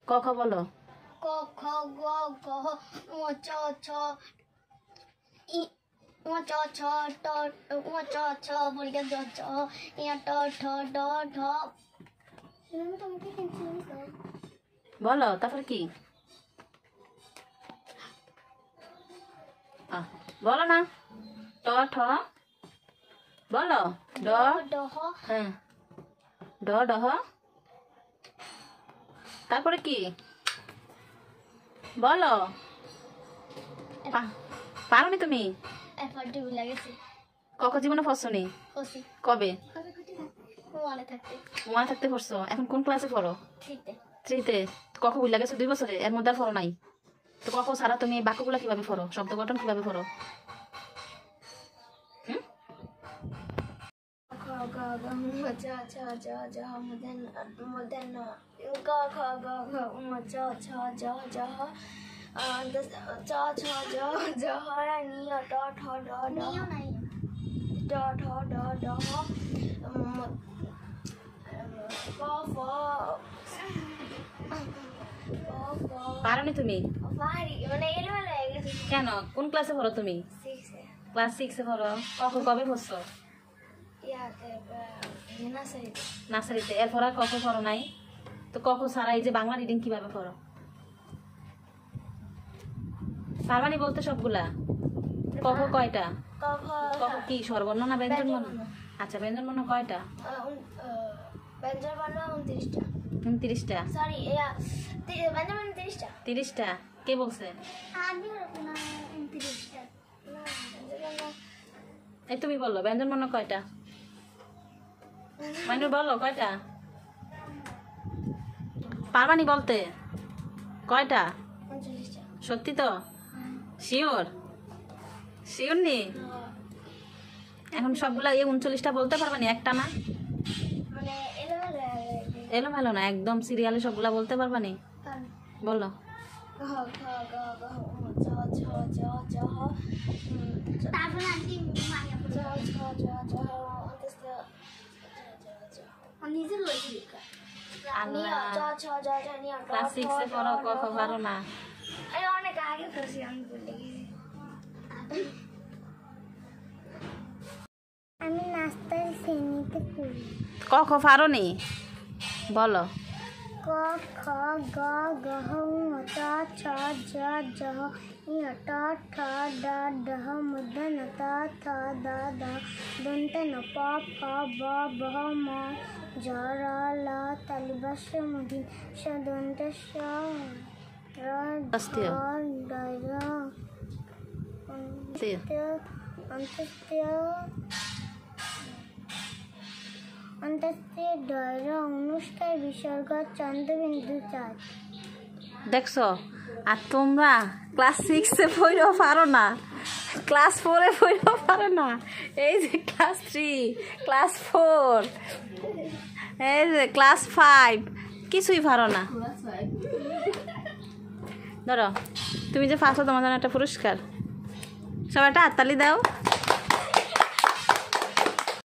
ক খ বলো। ক খ গ ঘ ঙ চ ছ ই ঙ চ ছ ট ঙ চ ছ বর্গা জ চ ইয়া ট ঠ ড ঢ বলো তারপরে কি বলো না। ট ঠ বলো। ড ড হ হ্যাঁ ড ডহ তারপরে কি বলো। পারোনি তুমি? এফার ডুবি লাগেছে। কখন জীবনে পড়ছো নি? হসি কবে? মনে থাকতে মনে থাকতে পড়ছো। এখন কোন ক্লাসে পড়ো? থ্রিতে। কখন ভুল লাগেছে 2 বছরে, এর মধ্যে আর পড়ো নাই তো। কখন ছাড়া তুমি বাক্যগুলো কিভাবে পড়ো, শব্দ গঠন কিভাবে পড়ো? পারোনি তুমি? কেন? কোন ক্লাসে পড়ো তুমি? ক্লাস 6-এ পড়ো। কখন কবে পড়ছো? নার্সারিতে। এরপর আর কখন পড়ো নাই তো? কখন ছাড়া এই যে বাংলা রিডিং কিভাবে পড়ো? পারবানি বলতে সবগুলা? কখন কয়টা? কখন কি স্বরবর্ণ না ব্যঞ্জন বর্ণ? আচ্ছা ব্যঞ্জন বর্ণ কয়টা? ব্যঞ্জন বর্ণ 29টা। 29টা? সরি ব্যঞ্জন বর্ণ 30টা। 30টা? কে বলছে? আমি বলবো না 29টা। এই তুমি বললো ব্যঞ্জন বর্ণ কয়টা? মাইনুর বলো কয়টা? পারবানি বলতে? কয়টা? 39টা। সত্যি তো? শিওর? শিওর নি? এখন সবগুলা এই 39টা বলতে পারবানি? একটা না মানে এলোমেলো না, একদম সিরিয়ালে সবগুলা বলতে পারবানি? বলো। ক্লাস 6-এ পড়ো, কখন পারো না? অনেক আগে করছি, আমি ভুলে গেছি। আমি নাস্তার শ্রেণীতে পড়ি। কখন পারো নি বলো। ক খ গ ঘ ঙ চ ছ জ ঝ ঞ ট ঠ ড ঢ মূর্ধ ণ ত থ দ দ দন্ত্য ন প ফ ব ভ ম য র ল তালব্য শ মূর্ধন্য ষ দন্ত্য স র ড র অন্তস্তে ডয় অনুষ্কার বিসর্গ চন্দ্রবিন্দু চাঁদ। দেখছো? আর তোমরা ক্লাস 6-এ পড়েও পারো না, ক্লাস 4-এ পড়েও পারো না, এই যে ক্লাস 3, ক্লাস 4, এই যে ক্লাস 5 কিছুই পারো না। ধরো তুমি যে ফার্স্ট, তোমার জন্য একটা পুরস্কার। সবাই একটা হাততালি দাও।